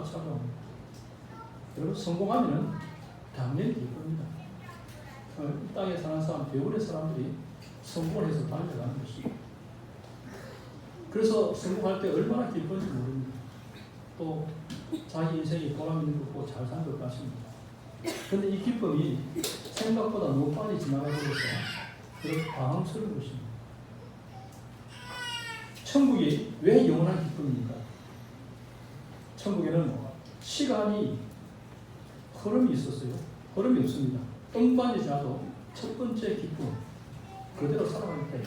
변화가 찾아옵니다. 여러분, 성공하면 당연히 기쁩니다. 이 땅에 사는 사람, 대부분의 사람들이 성공을 해서 달려가는 것입니다. 그래서 성공할 때 얼마나 기쁜지 모릅니다. 또 자기 인생이 보람 있는 것 보고 잘 산 것 같습니다. 그런데 이 기쁨이 생각보다 너무 빨리 지나가버려서 그런 당황스러운 것입니다. 천국이 왜 영원한 기쁨입니까? 천국에는 시간이 흐름이 있었어요. 흐름이 없습니다. 똥반이 지나도 첫 번째 기쁨 그대로 살아가니까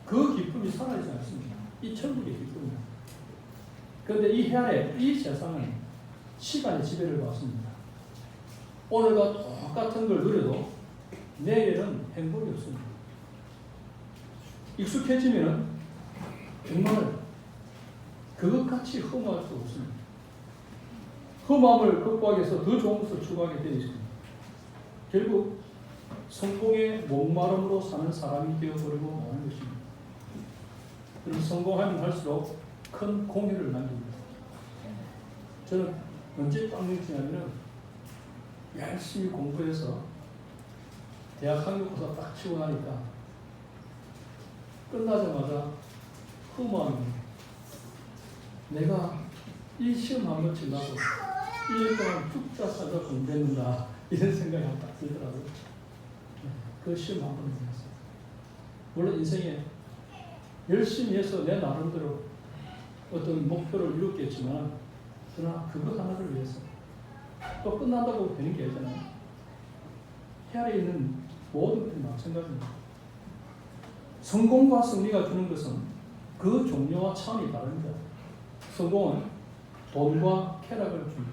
그 기쁨이 살아있지 않습니다. 이 천국의 기쁨입니다. 그런데 이 해안에 이 세상은 시간의 지배를 받습니다. 오늘과 똑같은 걸 누려도 내일은 행복이 없습니다. 익숙해지면 정말 그것같이 험할 수 없습니다. 험함을 극복하기 위해서 더 좋은 것을 추구하게 되어 있습니다. 결국 성공의 목마름으로 사는 사람이 되어버리고 마는 것입니다. 그럼 성공하면 할수록 큰 공효를 남깁니다. 저는 언제 딱 느끼냐면 열심히 공부해서 대학 학력고사 딱 치고 나니까 끝나자마자 허무합니다. 내가 이 시험 한 번 치려고 1년 동안 쭉 짜서 공부했는다 이런 생각이 딱 들더라고요. 그 시험 한 번 했어요. 물론 인생에 열심히 해서 내 나름대로 어떤 목표를 이뤘겠지만 그러나 그것 하나를 위해서 또 끝난다고 되는 게 아니잖아요. 해안에 있는 모든 것들이 마찬가지입니다. 성공과 승리가 주는 것은 그 종류와 차원이 다릅니다. 성공은 돈과 쾌락을 줍니다.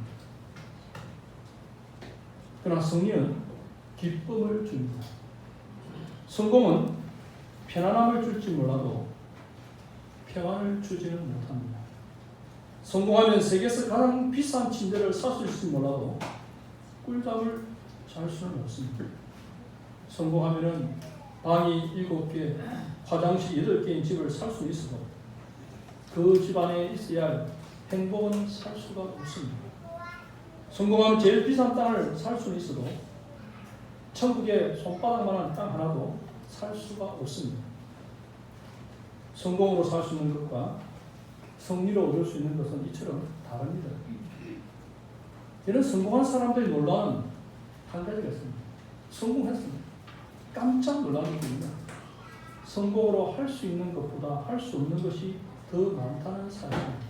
그러나 승리는 기쁨을 줍니다. 성공은 편안함을 줄지 몰라도 평안을 주지는 못합니다. 성공하면 세계에서 가장 비싼 침대를 살 수 있을지 몰라도 꿀잠을 잘 수는 없습니다. 성공하면 방이 7개, 화장실 8개인 집을 살 수 있어도 그 집 안에 있어야 할 행복은 살 수가 없습니다. 성공하면 제일 비싼 땅을 살 수는 있어도 천국에 손바닥만한 땅 하나도 살 수가 없습니다. 성공으로 살 수 있는 것과 승리로 얻을 수 있는 것은 이처럼 다릅니다. 이런 성공한 사람들이 놀라는 한 가지가 있습니다. 성공했습니다. 깜짝 놀라는 겁니다. 성공으로 할 수 있는 것보다 할 수 없는 것이 더 많다는 사실입니다.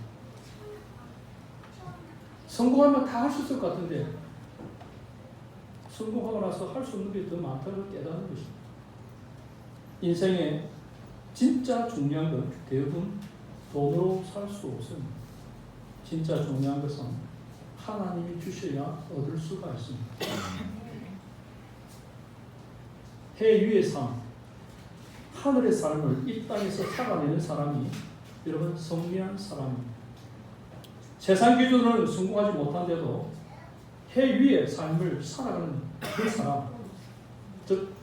성공하면 다 할 수 있을 것 같은데 성공하고 나서 할 수 없는 게 더 많다는 깨닫는 것입니다. 인생에 진짜 중요한 건 대부분 돈으로 살 수 없습니다. 진짜 중요한 것은 하나님이 주셔야 얻을 수가 있습니다. 해 위의 삶, 하늘의 삶을 이 땅에서 살아내는 사람이 여러분 성리한 사람입니다. 세상 기준으로는 성공하지 못한데도 해 위의 삶을 살아가는 그 사람, 즉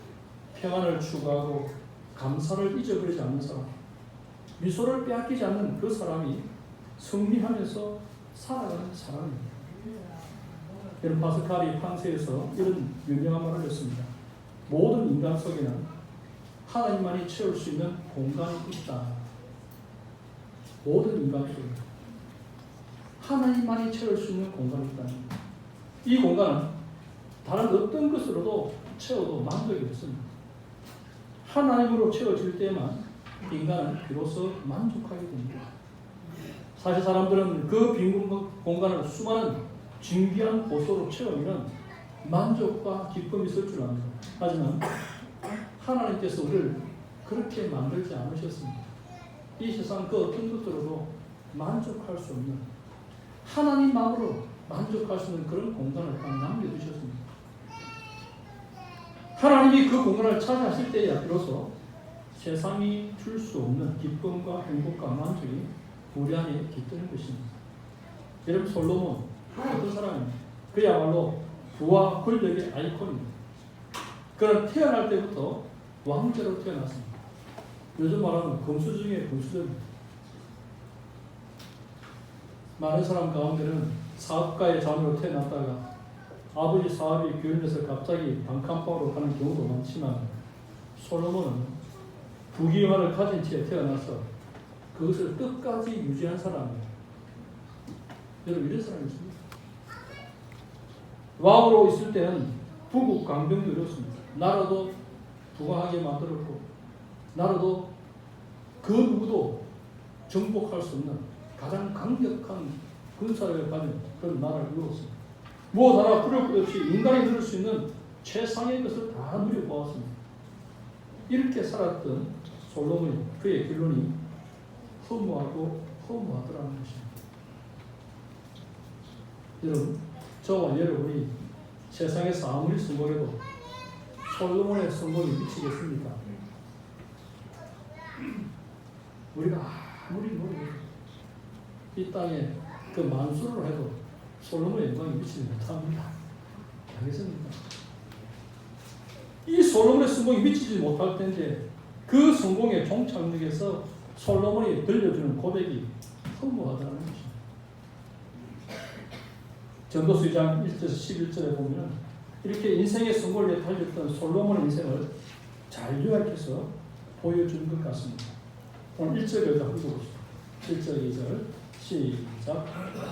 평안을 추구하고 감사를 잊어버리지 않는 사람, 미소를 빼앗기지 않는 그 사람이 승리하면서 살아가는 사람입니다. 여러분 파스칼이 판세에서 이런 유명한 말을 했습니다. 모든 인간 속에는 하나님만이 채울 수 있는 공간이 있다. 모든 인간 속에 하나님만이 채울 수 있는 공간이 있다. 이 공간은 다른 어떤 것으로도 채워도 만족이 없습니다. 하나님으로 채워질 때만 인간은 비로소 만족하게 됩니다. 사실 사람들은 그 빈 공간을 수많은 진귀한 보소로 채우면 만족과 기쁨이 있을 줄 압니다. 하지만 하나님께서 우리를 그렇게 만들지 않으셨습니다. 이 세상 그 어떤 것들로도 만족할 수 없는 하나님만으로 만족할 수 있는 그런 공간을 딱 남겨두셨습니다. 하나님이 그 공간을 차지하실 때야 비로소 세상이 줄 수 없는 기쁨과 행복과 만족이 우리 안에 깃드는 것입니다. 여러분 솔로몬 어떤 사람입니까? 그야말로 부와 권력의 아이콘입니다. 그는 태어날 때부터 왕자로 태어났습니다. 요즘 말하는 금수 중에 금수저입니다. 많은 사람 가운데는 사업가의 자녀로 태어났다가 아버지 사업이 교인에서 갑자기 단칸방으로 가는 경우도 많지만 솔로몬은 부귀영화를 가진 채 태어나서 그것을 끝까지 유지한 사람이에요. 여러분 이런 사람이 있습니다. 왕으로 있을 때는 부국 강병도 이렇습니다. 나라도 부강하게 만들었고 나라도 그 누구도 정복할 수 없는 가장 강력한 군사력을 가진 그런 나라를 이루었습니다. 무엇 하나 부를 것 없이 인간이 누릴 수 있는 최상의 것을 다 누려보았습니다. 이렇게 살았던 솔로몬이 그의 결론이 허무하고 허무하더라는 것입니다. 여러분, 저와 여러분이 세상에서 아무리 성공해도 솔로몬의 성공이 미치겠습니까? 우리가 아무리 노력해도 이 땅에 그 만수를 해도 솔로몬의 영광이 미치지 못합니다. 알겠습니까? 이 솔로몬의 성공이 미치지 못할 때인데 그 성공의 종착역에서 솔로몬이 들려주는 고백이 허무하다는 것입니다. 전도서 2장 1절에서 11절에 보면 이렇게 인생의 성공을 위해 달렸던 솔로몬의 인생을 잘 요약해서 보여주는 것 같습니다. 오늘 1절을 읽어봅시다. 1절 2절 시작.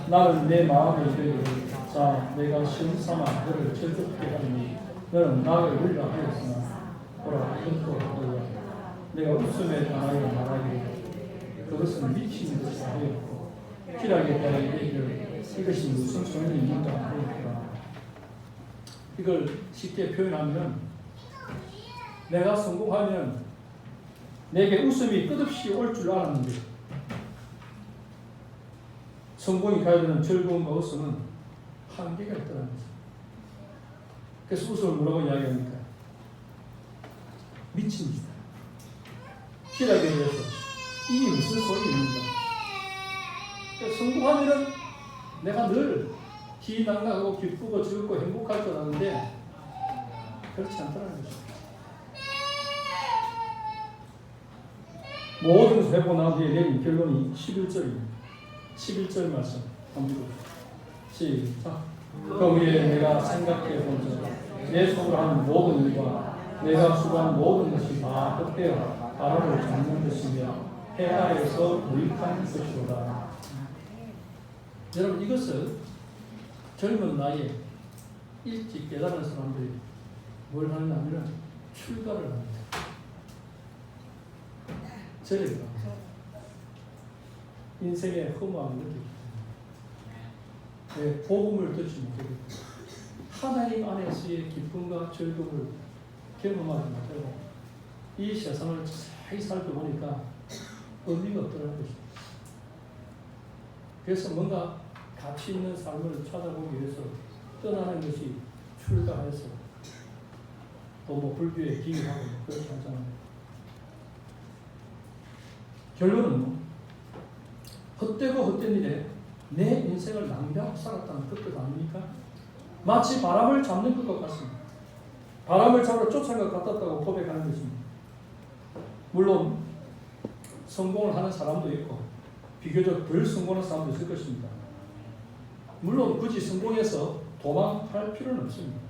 나는 내 마음에 이르기를 자 내가 시험삼아 너를 즐겁게 하리니 너는 나를 울라 하였으나 보라 이것도 너야 내가 웃음에 관하여 말하기를 그것은 미친 것이 아니었고 필하게 대하여 이르기를 이것이 무슨 소용이 있는가 하였더라. 이걸 쉽게 표현하면 내가 성공하면 내게 웃음이 끝없이 올 줄 알았는데 성공이 가야 되는 즐거움과 웃음은 한계가 있다는 거죠. 그래서 웃음을 뭐라고 이야기합니까? 미친 짓이다. 희락에 대해서 이 무슨 소리 있는가? 그러니까 성공하면은 내가 늘 희망나고 기쁘고 즐겁고 행복할 줄 알았는데 그렇지 않다는 거죠. 모든 것을 해보고 난 뒤에 내린 결론이 11절입니다. 11절 말씀 한번 시작. 그 위에 내가 생각해 본즉 내 속으로 하는 모든 일과 내가 수고한 모든 것이 다 헛되어 바람을 잡는 것이며 해 아래에서 무익한 것이로다. 여러분 이것을 젊은 나이에 일찍 깨달은 사람들이 뭘 하느냐면 출가를 합니다. 절에 들어갑니다. 인생의 허무함을 느끼기 때문에 복음을 듣지 못하고 하나님 안에서의 기쁨과 즐거움을 경험하지 못하고 이 세상을 자세히 살펴보니까 의미가 없더라는 것입니다. 그래서 뭔가 가치 있는 삶을 찾아보기 위해서 떠나는 것이 출가해서 또 뭐 불교에 기인하고 그렇게 하잖아요. 결론은 헛되고 헛된 일에 내 인생을 낭비하고 살았다는 뜻 아닙니까? 마치 바람을 잡는 것 같습니다. 바람을 잡으러 쫓아간 것 같았다고 고백하는 것입니다. 물론 성공을 하는 사람도 있고 비교적 덜 성공한 사람도 있을 것입니다. 물론 굳이 성공해서 도망갈 필요는 없습니다.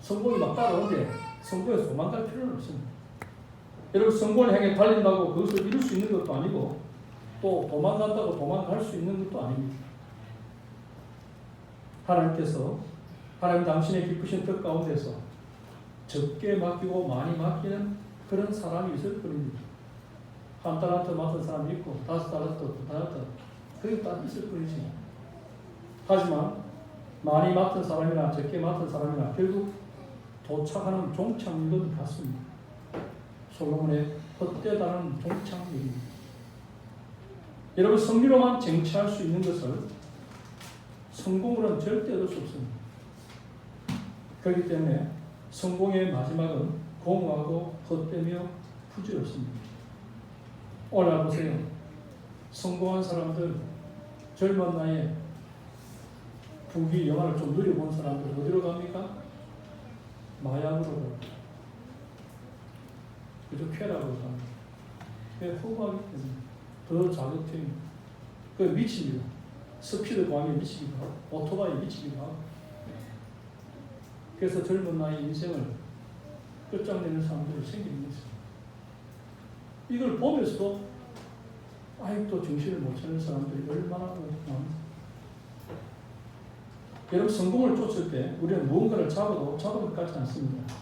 성공이 막 따라오는데 성공해서 도망갈 필요는 없습니다. 여러분 성공을 향해 달린다고 그것을 이룰 수 있는 것도 아니고 또 도망간다고 도망갈 수 있는 것도 아닙니다. 하나님께서 하나님 당신의 기쁘신 뜻 가운데서 적게 맡기고 많이 맡기는 그런 사람이 있을 뿐입니다. 한 달란트 맡은 사람이 있고 5달란트, 2달란트 그게 딱 있을 뿐이지. 하지만 많이 맡은 사람이나 적게 맡은 사람이나 결국 도착하는 종착역은 같습니다. 솔로몬의 헛되다는 종착역입니다. 여러분 성리로만 쟁취할 수 있는 것을 성공으로는 절대 얻을 수 없습니다. 그렇기 때문에 성공의 마지막은 공허하고 헛되며 부질없습니다. 오늘 보세요. 성공한 사람들 젊은 나이에 부귀 영화를 좀 누려본 사람들 어디로 갑니까? 마약으로 갑니다. 그저 쾌락으로 갑니다. 왜 허무하기 때문에 더 자극적인 그 미칩니다. 스피드 과학에 미치기도 하고 오토바이에 미치기도 하고 그래서 젊은 나이 인생을 끝장내는 사람들이 생기는 것입니다. 이걸 보면서도 아직도 정신을 못 차리는 사람들이 얼마나 많은지. 여러분 성공을 쫓을 때 우리는 무언가를 잡아도 잡은 것 같지 않습니다.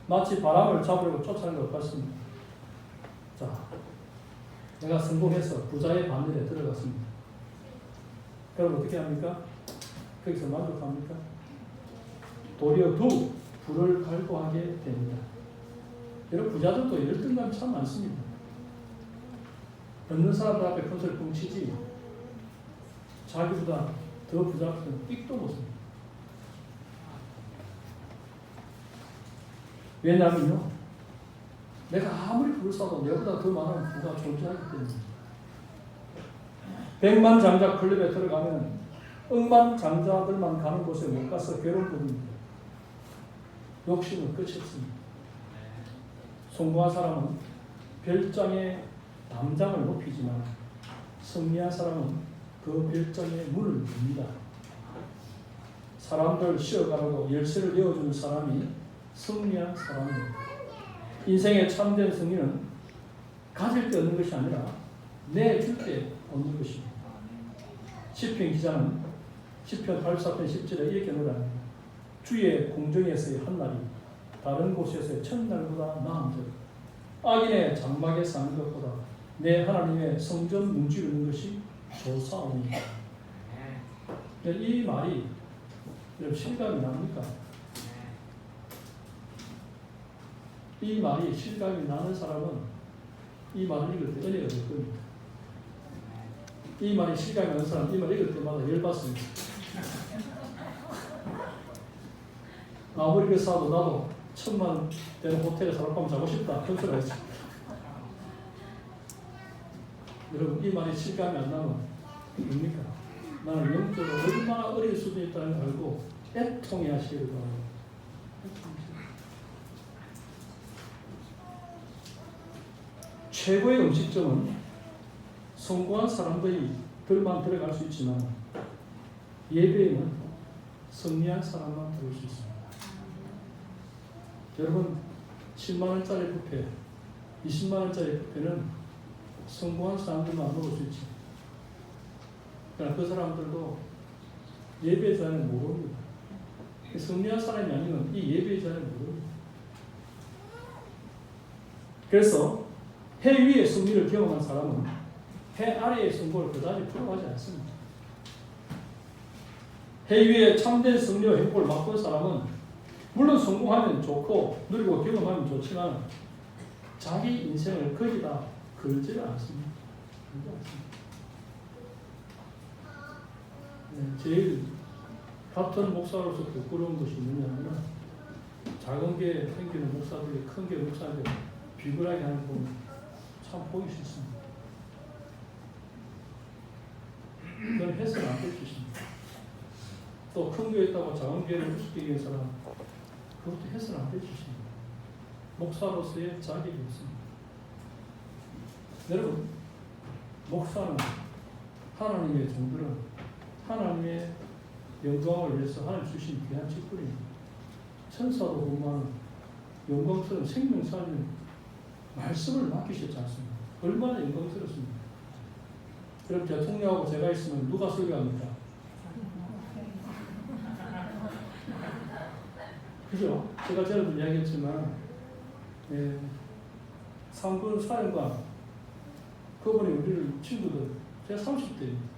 마치 바람을 잡으려고 쫓아가는 것 같습니다. 자, 내가 성공해서 부자의 반열에 들어갔습니다. 그럼 어떻게 합니까? 거기서 만족합니까? 도리어 두 불을 갈구하게 됩니다. 여러분 부자들도 열등감이 참 많습니다. 없는 사람들 앞에 큰소리 뻥치지 자기보다 더 부자들은 삑도 못 씁니다. 왜냐하면요, 내가 아무리 부를 써도 내보다 더 많은 부가 존재하기 때문에. 백만장자 클럽에 들어가면 억만장자들만 가는 곳에 못 가서 괴로운 부분입니다. 욕심은 끝이 없습니다. 성공한 사람은 별장의 담장을 높이지만 승리한 사람은 그 별장의 문을 엽니다. 사람들 쉬어가라고 열쇠를 내어주는 사람이 승리한 사람입니다. 인생의 참된 승리는 가질 때 얻는 것이 아니라 내줄 때 얻는 것입니다. 시편 기자는 시편 84편 10절에 이렇게 노래합니다. 주의 공정에서의 한날이 다른 곳에서의 첫날보다 나은즉 악인의 장막에 사는 것보다 내 하나님의 성전 문지르는 것이 좋사오니. 이 말이 실감이 납니까? 이 말이 실감이 나는 사람은 이 말을 읽을 때 은혜가 될 겁니다. 이 말이 실감이 나는 사람은 이 말 읽을 때마다 열받습니다. 아무리 그래서 나도 1,000만 되는 호텔에서 하룻밤 자고 싶다. 그런 소리 했죠. 여러분 이 말이 실감이 안 나면 뭡니까? 나는 영적으로 얼마나 어릴 수도 있다는 걸 알고 애통해 하시기를 바랍니다. 최고의 음식점은 성공한 사람들만 들어갈 수 있지만 예배에는 승리한 사람만 들어올 수 있습니다. 여러분 10만원짜리 뷔페, 20만원짜리 뷔페는 성공한 사람들만 먹을 수 있지. 그러나 그 사람들도 예배 자리를 모릅니다. 승리한 사람이 아니면 이 예배 자리를 모릅니다. 그래서 해 위의 승리를 경험한 사람은 해 아래의 승부를 그다지 부러워하지 않습니다. 해 위의 참된 승리와 행복을 맛본 사람은 물론 성공하면 좋고 누리고 경험하면 좋지만 자기 인생을 거기다 걸지를 않습니다. 제일 같은 목사로서 부끄러운 것이 뭐냐면 작은 게 생기는 목사들이 큰 게 목사들 비굴하게 하는 거 참 보기 싫습니다. 그건 해서는 안 될 짓입니다. 또 큰 교회 있다고 작은 교회를 우습게 얘기하는 사람 그것도 해서는 안 될 짓입니다. 목사로서의 자격이 있습니다. 여러분 목사는 하나님의 종들은 하나님의 영광을 위해서 하나님 주신 귀한 직분입니다. 천사도 공부하는 영광스러운 생명사님 말씀을 맡기셨지 않습니까? 얼마나 영광스럽습니까? 그럼 대통령하고 제가 있으면 누가 설교합니까? 그죠? 제가 전에도 이야기했지만 상군 사령관 그분이 우리를 친구들 제가 30대입니다.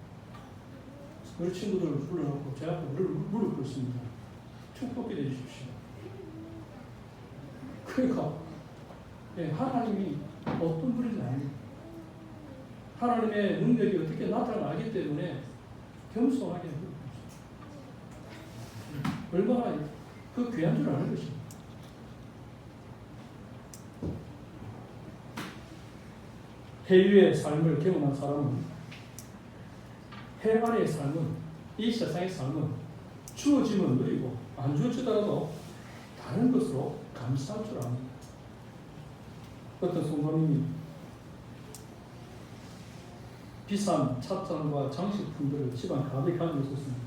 우리 친구들을 불러놓고 제 앞에 무릎 꿇습니다. 축복해 주십시오. 그러니까 하나님이 어떤 분인지 압니다. 하나님의 능력이 어떻게 나타나 알기 때문에 겸손하게 하는 것입니다. 얼마나 그 귀한 줄 아는 것입니다. 해 위의 삶을 경험한 사람은 해 아래의 삶은 이 세상의 삶은 주어지면 누리고 안 주어지더라도 다른 것으로 감사할 줄 압니다. 어떤 성도님이 비싼 찻잔과 장식품들을 집안 가득 가지고 있었습니다.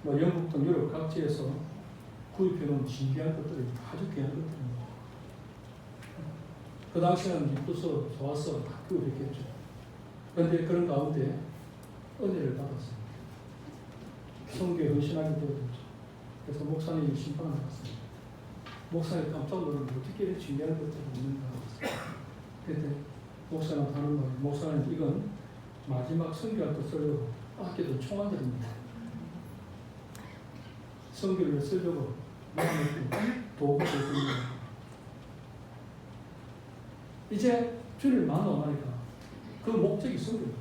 뭐 영국 등 유럽 각지에서 구입해놓은 진귀한 것들이 아주 귀한 것들입니다. 그 당시에는 이쁘서 좋아서 다 구입했겠죠. 그런데 그런 가운데 은혜를 받았습니다. 성교에 헌신하게 되었죠. 그래서 목사님이 심판을 받았습니다. 목사님 깜짝 놀라서 어떻게 이렇게 진귀한 것들이 있는가 하면서 그때 목사님 하는 말, 목사님 이건 마지막 성교할 때 쓰려고 아껴둔 총알들입니다. 성교를 쓰려고 도구를 씁니다. 이제 주를 만나니까 그 목적이 성교입니다.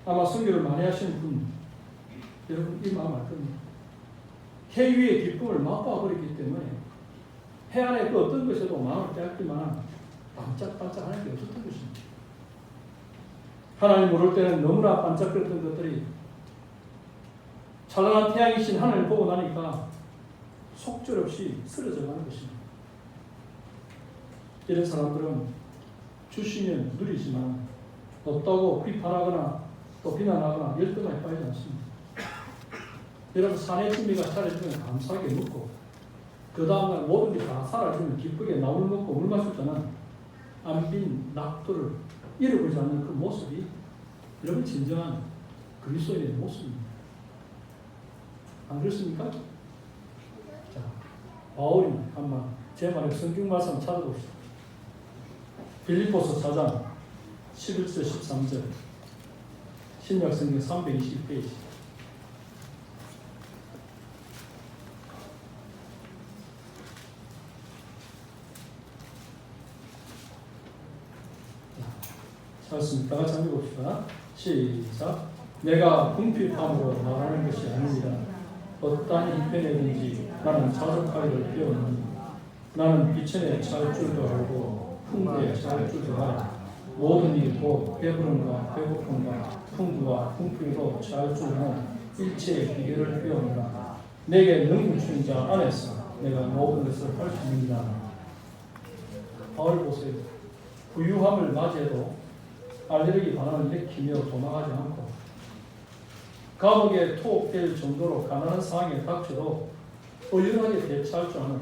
아마 성교를 많이 하시는 분 여러분 이 마음 알 겁니다. 해 위의 기쁨을 맛보아 버리기 때문에 해 안에 그 어떤 것에도 마음을 빼앗기만 반짝반짝하는 게 없었던 것입니다. 하나님 모를 때는 너무나 반짝거렸던 것들이 찬란한 태양이신 하늘을 보고 나니까 속절없이 쓰러져 가는 것입니다. 이런 사람들은 주시면 누리지만 없다고 비판하거나 또 비난하거나 열등하게 빠지지 않습니다. 여러분 산의 진미가 차려주면 감사하게 먹고 그 다음날 모든 게 다 사라지면 기쁘게 나물 먹고 물 마실 때는 안빈 낙도를 잃어버리지 않는 그 모습이 여러분 진정한 그리스도인의 모습입니다. 안 그렇습니까? 자, 바울이 한번 제 말에 성경 말씀 찾아봅시다. 빌립보서 4장 11절 13절 신약성경 320페이지. 찾았습니다. 같이 한번 봅시다. 시작. 내가 궁핍함으로 말하는 것이 아닙니다. 어떠한 형편이든지 나는 자족하기를 배웠느니 나는 비천에 잘 줄도 알고 풍부에 잘 줄도 알아 모든 일 곧 배부름과 배고픔과 풍부와 풍부로 잘 줄는 일체의 비결을 배우느라 내게 능력 주신 자 안에서 내가 모든 것을 할 수 있느니라. 바울 보세요. 부유함을 맞이해도 알레르기 반응을 일으키며 도망하지 않고 감옥에 투옥될 정도로 가난한 상황에 닥쳐도 의연하게 대처할 줄 아는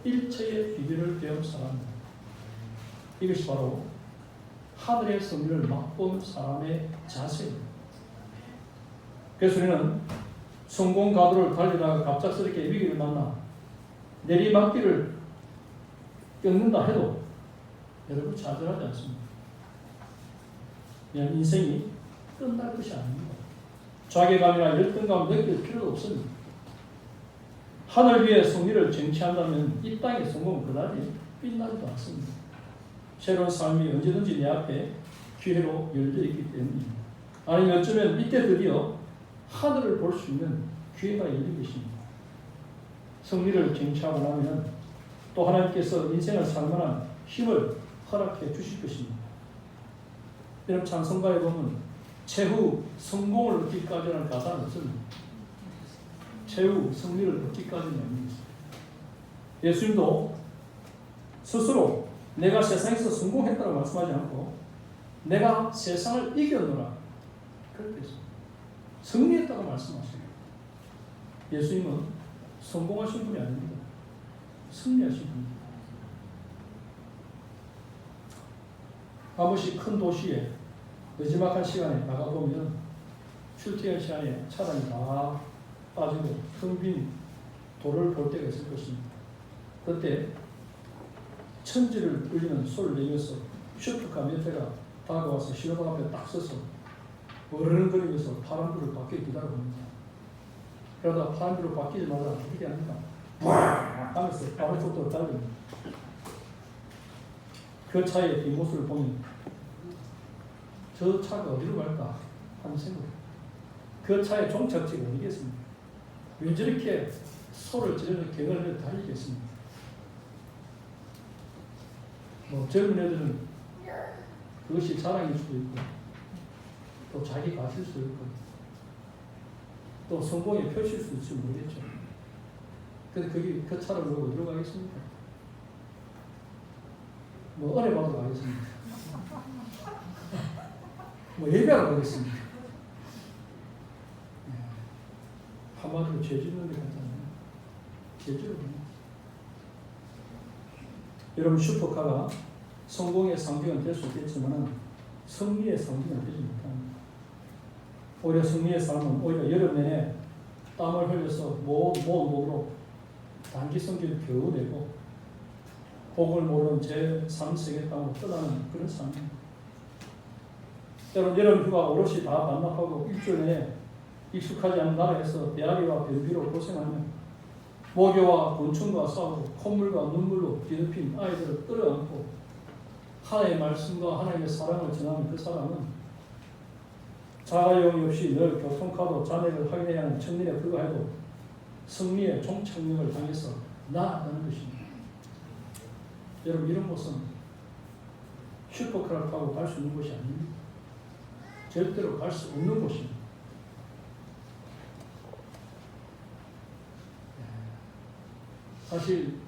일체의 비밀을 배운 사람입니다. 이것이 바로 하늘의 승리를 맛본 사람의 자세입니다. 그래서 우리는 성공 가도를 달리다가 갑작스럽게 위기를 만나 내리막길을 겪는다 해도 여러분 좌절하지 않습니다. 그냥 인생이 끝날 것이 아닙니다. 자괴감이나 열등감 느낄 필요도 없습니다. 하늘 위에 승리를 쟁취한다면 이 땅의 성공은 그다지 빛나지도 않습니다. 새로운 삶이 언제든지 내 앞에 기회로 열려 있기 때문입니다. 아니면 어쩌면 이때 드디어 하늘을 볼 수 있는 기회가 열린 것입니다. 승리를 쟁취하고 나면 또 하나님께서 인생을 살만한 힘을 허락해 주실 것입니다. 여러분 찬송가에 보면 최후 성공을 얻기까지는 가사는 없습니다. 최후 승리를 얻기까지는 아닙니다. 예수님도 스스로 내가 세상에서 성공했다고 말씀하지 않고 내가 세상을 이겼노라 그렇게 했습니다. 승리했다고 말씀하십니다. 예수님은 성공하신 분이 아닙니다. 승리하신 분입니다. 한 번씩 큰 도시에 늦지막한 시간에 나가보면 출퇴근 시간에 차량이 다 빠지고 텅 빈 도로를 볼 때가 있을 것입니다. 그때 천지를 울리는 소리를 내면서 슈퍼카 몇 대가 다가와서 신호등 앞에 딱 서서 어르렁거리면서 파란불을 받기 기다려봅니다. 그러다 파란불을 받기자마자 어떻게 합니까? 와! 하면서 빠른 속도로 달립니다. 그 차의 뒷모습을 보면 저 차가 어디로 갈까 하는 생각입니다. 그 차의 종착지가 어디겠습니까? 왜 저렇게 소를 지르는 경을 달리겠습니까? 뭐 젊은 애들은 그것이 자랑일 수도 있고 또 자기 가실 수도 있고 또 성공의 표시일 수도 있을지 모르겠죠. 근데 그 차를 보고 어디로 가겠습니까? 뭐 은혜 받으러 가겠습니까? 뭐 예배하러 가겠습니까? 한마디로 죄 짓는 데 같잖아요. 죄지로. 여러분 슈퍼카가 성공의 상징은 될 수 있겠지만 승리의 상징은 되지 못합니다. 오히려 승리의 삶은 오히려 여름 내내 땀을 흘려서 몸으로 단기 성기를 겨우 내고 복을 모르는 제3세계 땅으로 떠나는 그런 삶입니다. 때론 여름 휴가 오롯이 다 반납하고 일주일 내내 익숙하지 않은 나라에서 배앓이와 변비로 고생하며 모기와 곤충과 싸우고 콧물과 눈물로 뒤덮인 아이들을 끌어안고 하나님의 말씀과 하나님의 사랑을 전하는 그 사람은 자가용이 없이 늘 교통카도 잔액을 확인해야 하는 청년에 불과해도 승리의 종착역을 향해서 나아가는 것입니다. 여러분 이런 곳은 슈퍼카를 타고 갈 수 있는 곳이 아닙니다. 절대로 갈 수 없는 곳입니다. 사실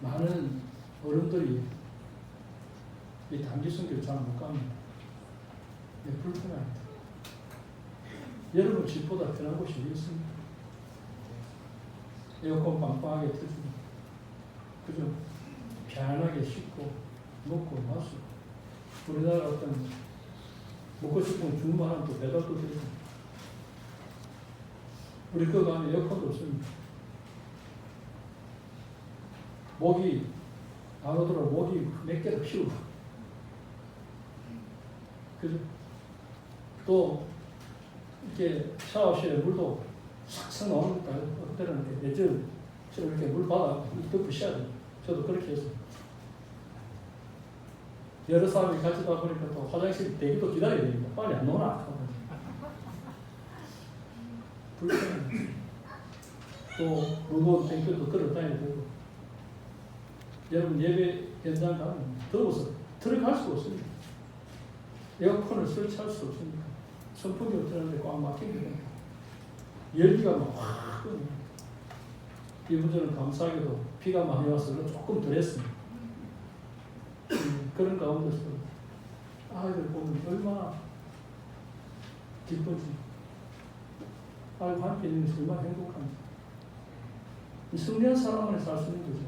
많은 어른들이 이 단기 성교를 잘 못 갑니다. 불편합니다. 여러분 집보다 편한 곳이 어디 있습니까? 에어컨 빵빵하게 틀어주고 그죠? 편안하게 씻고 먹고 마시고 우리나라 어떤 먹고 싶으면 주문만 하면 또 배달도 되고 우리 그 가면 에어컨도 없습니다. 모기 안 오더라도 모기 몇 개를 키우고 그죠? 또 이렇게 샤워실에 물도 싹싹 나오는 것도 아니고 어떤 때는 예전처럼 이렇게 물 받아 덮고 셔야 돼요. 저도 그렇게 했어요. 여러 사람이 같이 다 보니까 또 화장실 대기도 기다려야 됩니다. 빨리 안 나오나? 불편해. 또 무거운 탱크도 끌어다녀야 되고 여러분 예배 현장 가면 더워서 들어갈 수가 없습니다. 에어컨을 설치할 수 없습니다. 선풍기 없다는데 꽉 막히게 열기가 막 확 끓어요. 이분들은 감사하게도 비가 많이 와서 조금 덜했습니다. 그런 가운데서 아이들 보면 얼마나 기쁘지. 아이고 함께 있는 것이 얼마나 행복한지. 승리한 사람만이 살 수 있는 거죠.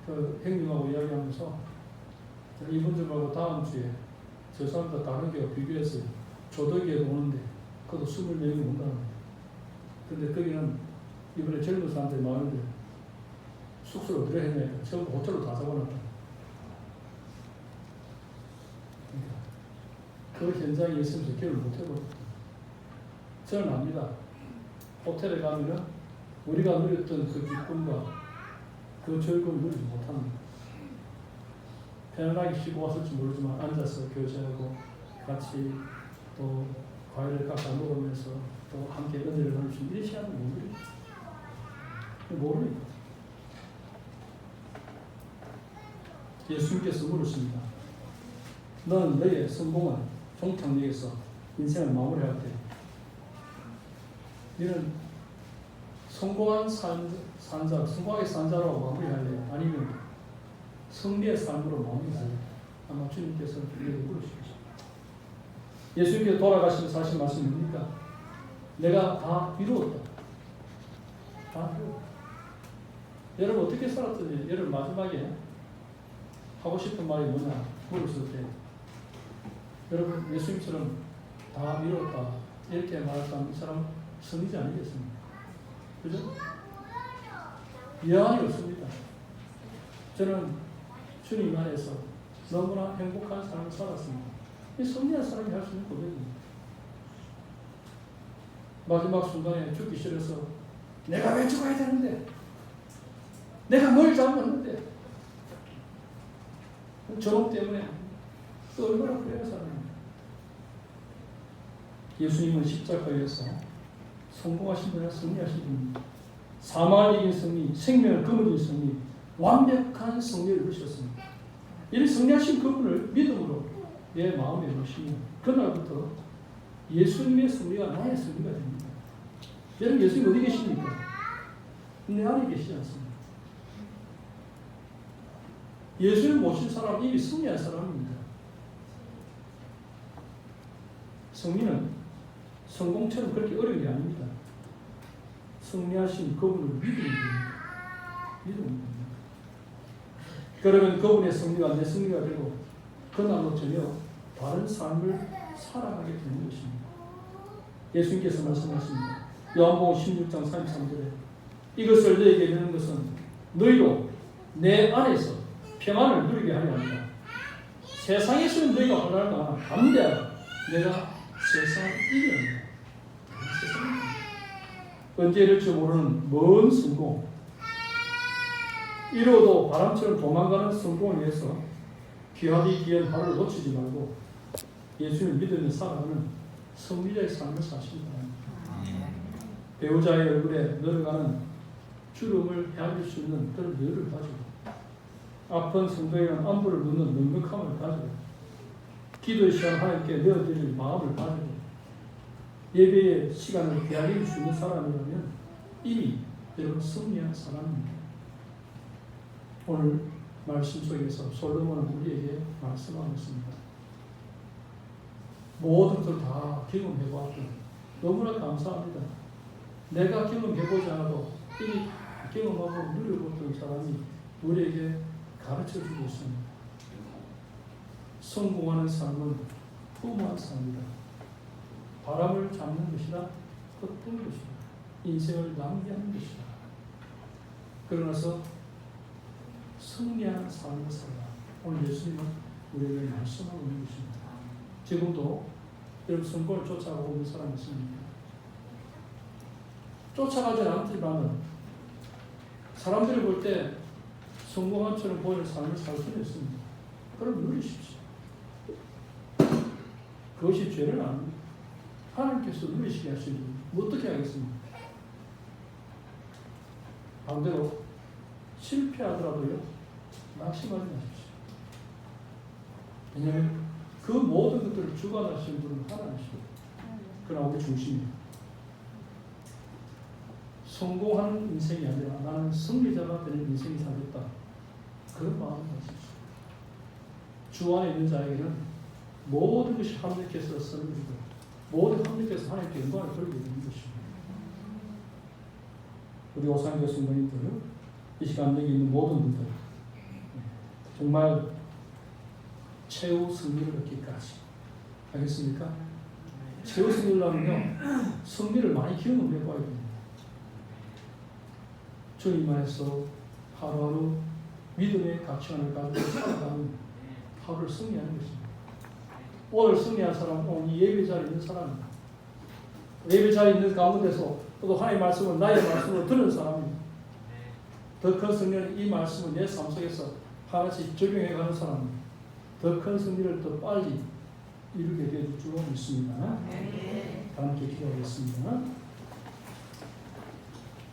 그 형님하고 이야기하면서 이분들하고 다음 주에 저 사람들 다른 교회가 비교했어요. 조덕이에도 오는데 그것도 24명이 온다는 거예요. 근데 거기는 이번에 젊은 사람들이 많은데 숙소를 어디로 했냐니까 전부 호텔로 다 잡아놨다. 그 현장에 있으면서 기억을 못해버렸다. 저는 압니다. 호텔에 가면은 우리가 누렸던 그 기쁨과 그 즐거움을 누리지 못합니다. 편안하게 쉬고 왔을지 모르지만 앉아서 교제하고 같이 또 과일을 깎아 먹으면서 또 함께 은혜를 나눌 수 있는 이 시간을 모릅니다. 예수님께서 물으십니다. 너는 너의 성공은 종착역에서 인생을 마무리할 때 너는 성공한 성공하게 산 자로 마무리할래? 아니면 승리의 삶으로 마무리할래? 아마 주님께서 물으시겠죠. 예수님께서 돌아가시면서 하신 말씀이 뭡니까? 내가 다 이루었다. 다 이루었다. 여러분 어떻게 살았더니 여러분 마지막에 하고 싶은 말이 뭐냐 물었을 때 여러분 예수님처럼 다 이루었다 이렇게 말했다면 이 사람 승리자 아니겠습니까? 그죠? 여한이 없습니다. 저는 주님 안에서 너무나 행복한 삶을 살았습니다. 이 승리한 사람이 할 수 있는 고백입니다. 마지막 순간에 죽기 싫어서 내가 왜 죽어야 되는데 내가 뭘 잘못했는데 저놈 때문에 또 얼마나 그래야 사람입니다. 예수님은 십자가에서 성공하신 분이나 승리하신 분입니다. 사망을 이긴 승리, 생명을 거머쥔 승리, 완벽한 승리를 이루셨습니다. 이 승리하신 그분을 믿음으로 내 마음에 놓으시면 그날부터 예수님의 승리가 나의 승리가 됩니다. 여러분 예수님 어디 계십니까? 내 안에 계시지 않습니까? 예수님 모신 사람은 이미 승리한 사람입니다. 승리는 성공처럼 그렇게 어려운 게 아닙니다. 승리하신 그분을 믿으면 됩니다. 믿으면 됩니다. 그러면 그분의 승리가 내 승리가 되고 그날로 전혀 다른 삶을 살아가게 되는 것입니다. 예수님께서 말씀하십니다. 요한복음 16장 33절에 이것을 너에게 이르는 것은 너희도 내 안에서 평안을 누리게 하려 합니다. 세상에서는 너희가 혼날까 담대하라. 내가 세상을 이겨야 합니다. 언제 이럴지 모르는 먼 성공, 이루어도 바람처럼 도망가는 성공을 위해서 귀하디 귀한 하루를 놓치지 말고 예수님을 믿으며 살아가는 승리자의 삶을 사시기 바랍니다. 배우자의 얼굴에 늘어가는 주름을 헤아릴 수 있는 그런 여유를 가지고 아픈 성도에게는 안부를 묻는 넉넉함을 가지고 기도의 시간 하나님께 내어드릴 마음을 가지고 예배의 시간을 기다릴 수 있는 사람이라면 이미 여러분 승리한 사람입니다. 오늘 말씀 속에서 솔로몬은 우리에게 말씀하고 있습니다. 모든 것을 다 경험해보았던 너무나 감사합니다. 내가 경험해보지 않아도 이미 다 경험하고 누려봤던 사람이 우리에게 가르쳐주고 있습니다. 성공하는 삶은 후무한 삶이다. 바람을 잡는 것이다. 헛된 것이다. 인생을 낭비하는 것이다. 그러나서 승리하는 삶을 살라. 오늘 예수님은 우리에게 말씀하고 있는 것입니다. 지금도 여러분 성공을 쫓아가고 있는 사람이 있습니까? 쫓아가지 않지만 사람들이 볼 때 성공한처럼 보이는 삶을 살 수는 있습니다. 그럼 누리십시오. 그것이 죄는 아닙니다. 하나님께서 누리시게 하시니 어떻게 하겠습니까? 반대로 실패하더라도요 낙심하지 마십시오. 왜냐하면 그 모든 것들을 주관하시는 분은 하나님이시고 그러나 우리 중심이에요. 성공하는 인생이 아니라 나는 승리자가 되는 인생이 살겠다. 그런 마음을 가지십시오. 주 안에 있는 자에게는 모든 것이 하나님께서 쓰는 것이고 모든 하나님께서 하나님께 영광을 돌리게 되는 것입니다. 우리 오상교 성도님들, 이 시간 여기 있는 모든 분들 정말 최후 승리를 얻기까지 알겠습니까? 최후 승리를 하면요 승리를 많이 경험해 봐야 됩니다. 주님 안에서 하루하루 믿음의 가치관을 가지고 살아가는 하루를 승리하는 것입니다. 오늘 승리한 사람은 오늘 이 예배 자리에 있는 사람입니다. 예배 자리에 있는 가운데서 또 하나님의 말씀을 나의 말씀으로 들은 사람입니다. 더 큰 승리는 이 말씀을 내 삶 속에서 하나씩 적용해가는 사람입니다. 더 큰 승리를 더 빨리 이루게 될 줄로 믿습니다. 다 함께 기도하겠습니다.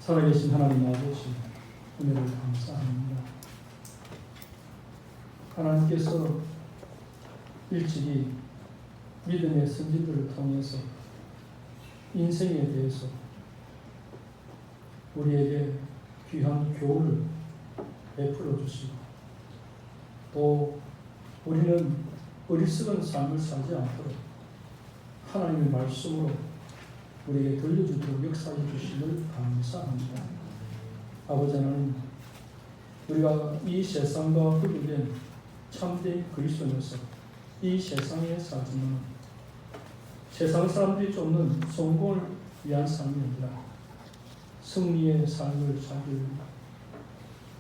살아계신 하나님 아버지 은혜를 감사합니다. 하나님께서 일찍이 믿음의 선진들을 통해서 인생에 대해서 우리에게 귀한 교훈을 베풀어 주시고 또 우리는 어리석은 삶을 살지 않도록 하나님의 말씀으로 우리에게 들려주도록 역사해 주심을 감사합니다. 아버지 하나님, 우리가 이 세상과 구별된 참된 그리스도면서 이 세상에 살지만 세상 사람들이 쫓는 성공을 위한 삶이 아니라 승리의 삶을 살기를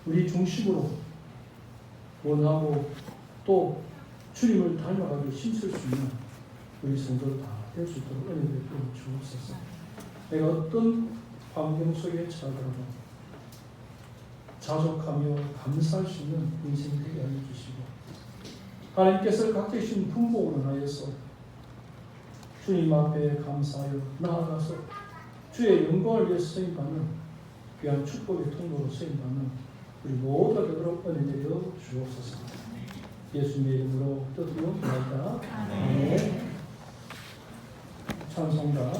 우리 중심으로 원하고 또 주님을 닮아가기를 힘쓸 수 있는 우리 성도들 다 될 수 있도록 은혜를 베풀어 주옵소서. 내가 어떤 환경 속에 처하더라도 자족하며 감사할 수 있는 인생이 되게 하여 주시고 하나님께서 각자 주신 풍복으로 하여서 주님 앞에 감사하여 나아가서 주의 영광을 위해 쓰임받는 귀한 축복의 통로로 쓰임받는 우리 모두가 되도록 은혜 내려 주옵소서. 예수님의 이름으로 뜻드리옵나이다. 아멘. 찬송가